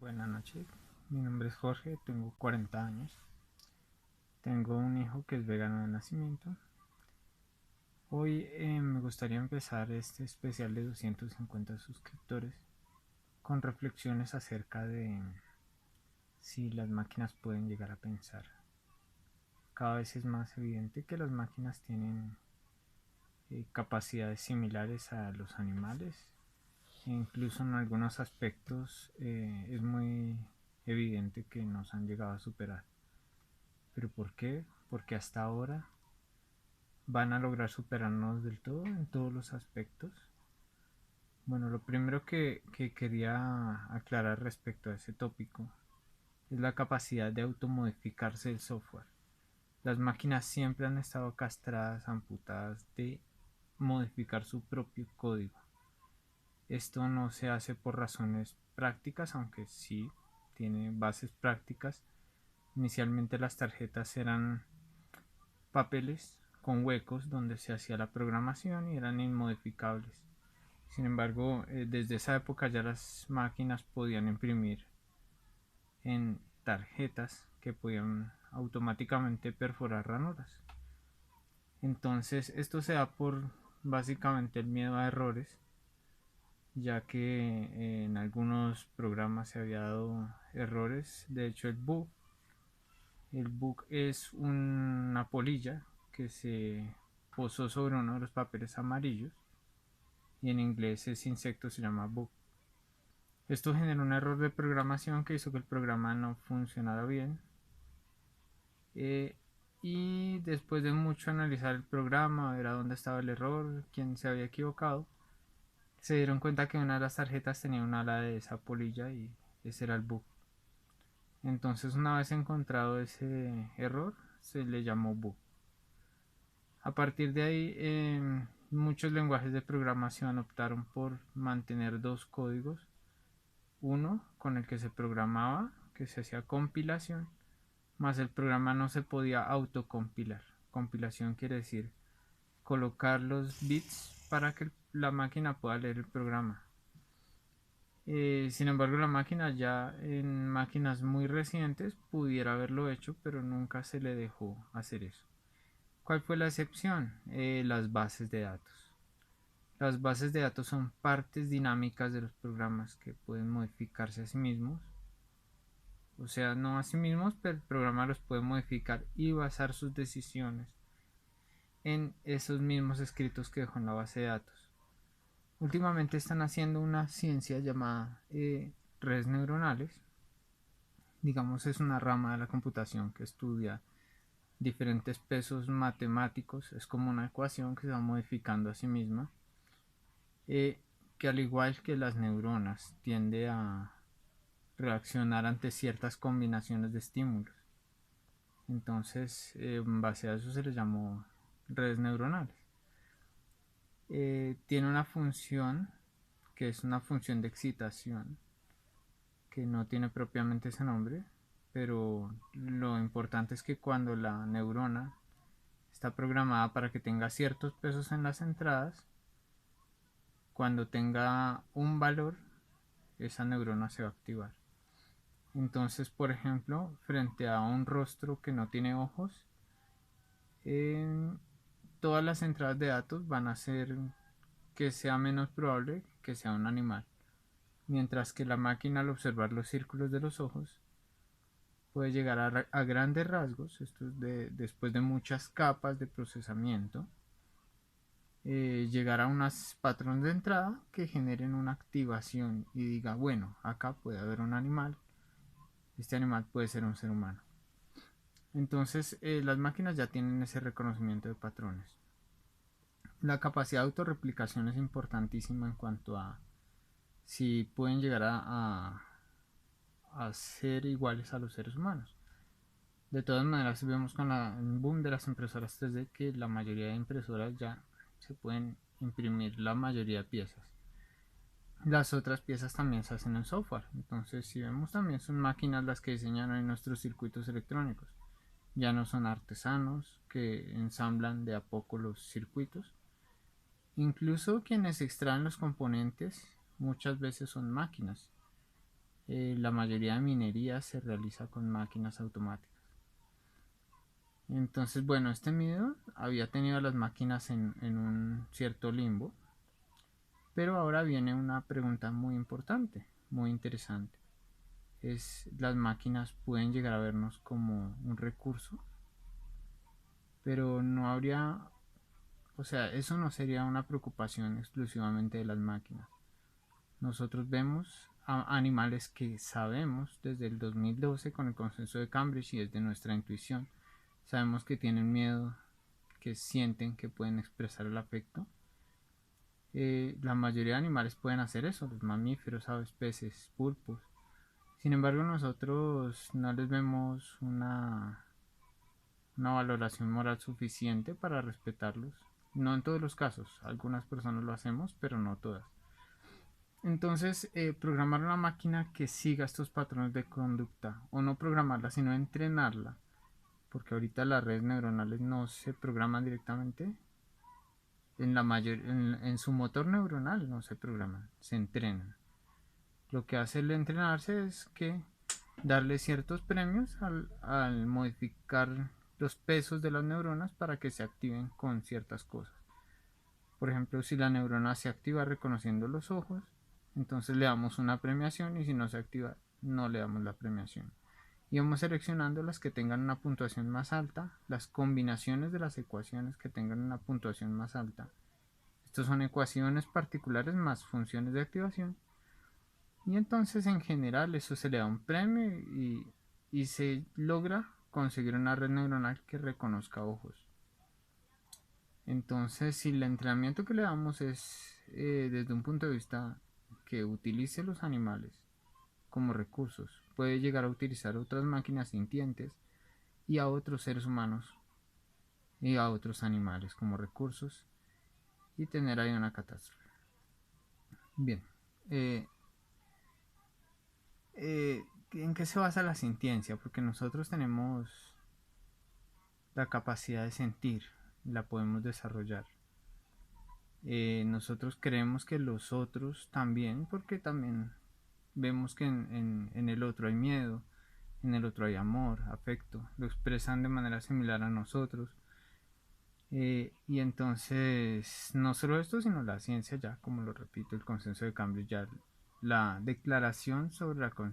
Buenas noches, mi nombre es Jorge, tengo 40 años. Tengo un hijo que es vegano de nacimiento. Hoy me gustaría empezar este especial de 250 suscriptores con reflexiones acerca de si las máquinas pueden llegar a pensar. Cada vez es más evidente que las máquinas tienen capacidades similares a los animales e incluso en algunos aspectos es muy evidente que nos han llegado a superar. ¿Pero por qué? Porque hasta ahora van a lograr superarnos del todo en todos los aspectos. Bueno, lo primero que quería aclarar respecto a ese tópico es la capacidad de automodificarse el software. Las máquinas siempre han estado castradas, amputadas de modificar su propio código. Esto no se hace por razones prácticas, aunque sí tiene bases prácticas. Inicialmente las tarjetas eran papeles con huecos donde se hacía la programación y eran inmodificables. Sin embargo, desde esa época ya las máquinas podían imprimir en tarjetas que podían automáticamente perforar ranuras. Entonces esto se da por básicamente el miedo a errores, ya que en algunos programas se había dado errores. De hecho, el bug es una polilla que se posó sobre uno de los papeles amarillos y en inglés ese insecto se llama bug. Esto generó un error de programación que hizo que el programa no funcionara bien. Eh, y después de mucho analizar el programa, ver a dónde estaba el error, quién se había equivocado, se dieron cuenta que una de las tarjetas tenía un ala de esa polilla y ese era el bug. Entonces, una vez encontrado ese error, se le llamó bug. A partir de ahí, muchos lenguajes de programación optaron por mantener dos códigos. Uno con el que se programaba, que se hacía compilación, más el programa no se podía autocompilar. Compilación quiere decir colocar los bits para que la máquina pueda leer el programa. Sin embargo, la máquina ya en máquinas muy recientes pudiera haberlo hecho, pero nunca se le dejó hacer eso. ¿Cuál fue la excepción? Las bases de datos. Las bases de datos son partes dinámicas de los programas que pueden modificarse a sí mismos. O sea, no a sí mismos, pero el programa los puede modificar y basar sus decisiones en esos mismos escritos que dejó en la base de datos. Últimamente están haciendo una ciencia llamada redes neuronales. Digamos, es una rama de la computación que estudia diferentes pesos matemáticos. Es como una ecuación que se va modificando a sí misma. Que al igual que las neuronas tiende a reaccionar ante ciertas combinaciones de estímulos. Entonces, en base a eso se les llamó redes neuronales. Tiene una función que es una función de excitación que no tiene propiamente ese nombre, pero lo importante es que cuando la neurona está programada para que tenga ciertos pesos en las entradas, cuando tenga un valor, esa neurona se va a activar. Entonces, por ejemplo, frente a un rostro que no tiene ojos, todas las entradas de datos van a hacer que sea menos probable que sea un animal. Mientras que la máquina al observar los círculos de los ojos puede llegar a grandes rasgos, esto es después de muchas capas de procesamiento, llegar a unos patrones de entrada que generen una activación y diga, bueno, acá puede haber un animal, este animal puede ser un ser humano. Entonces las máquinas ya tienen ese reconocimiento de patrones. La capacidad de autorreplicación es importantísima en cuanto a si pueden llegar a ser iguales a los seres humanos. De todas maneras, vemos con el boom de las impresoras 3D que la mayoría de impresoras ya se pueden imprimir la mayoría de piezas. Las otras piezas también se hacen en software. Entonces, si vemos también son máquinas las que diseñan hoy nuestros circuitos electrónicos. Ya no son artesanos que ensamblan de a poco los circuitos. Incluso quienes extraen los componentes muchas veces son máquinas. la mayoría de minería se realiza con máquinas automáticas. Entonces, bueno, este miedo había tenido a las máquinas en un cierto limbo, pero ahora viene una pregunta muy importante, muy interesante. Las máquinas pueden llegar a vernos como un recurso, pero no habría, o sea, eso no sería una preocupación exclusivamente de las máquinas. Nosotros vemos a animales que sabemos desde el 2012 con el consenso de Cambridge y desde nuestra intuición. Sabemos que tienen miedo, que sienten, que pueden expresar el afecto. La mayoría de animales pueden hacer eso, los mamíferos, aves, peces, pulpos. Sin embargo, nosotros no les vemos una valoración moral suficiente para respetarlos. No en todos los casos, algunas personas lo hacemos, pero no todas. Entonces, programar una máquina que siga estos patrones de conducta, o no programarla, sino entrenarla, porque ahorita las redes neuronales no se programan directamente, en su motor neuronal no se programan, se entrenan. Lo que hace el entrenarse es que darle ciertos premios al modificar los pesos de las neuronas para que se activen con ciertas cosas. Por ejemplo, si la neurona se activa reconociendo los ojos, entonces le damos una premiación, y si no se activa, no le damos la premiación. Y vamos seleccionando las que tengan una puntuación más alta, las combinaciones de las ecuaciones que tengan una puntuación más alta. Estas son ecuaciones particulares más funciones de activación. Y entonces en general eso se le da un premio y se logra conseguir una red neuronal que reconozca ojos. Entonces, si el entrenamiento que le damos es desde un punto de vista que utilice los animales como recursos, puede llegar a utilizar otras máquinas sintientes y a otros seres humanos y a otros animales como recursos, y tener ahí una catástrofe. Bien, eh, ¿en qué se basa la sintiencia? Porque nosotros tenemos la capacidad de sentir, la podemos desarrollar. Nosotros creemos que los otros también, porque también vemos que en el otro hay miedo, en el otro hay amor, afecto, lo expresan de manera similar a nosotros. Y entonces, no solo esto, sino la ciencia ya, como lo repito, el consenso de cambio, ya la declaración sobre la conciencia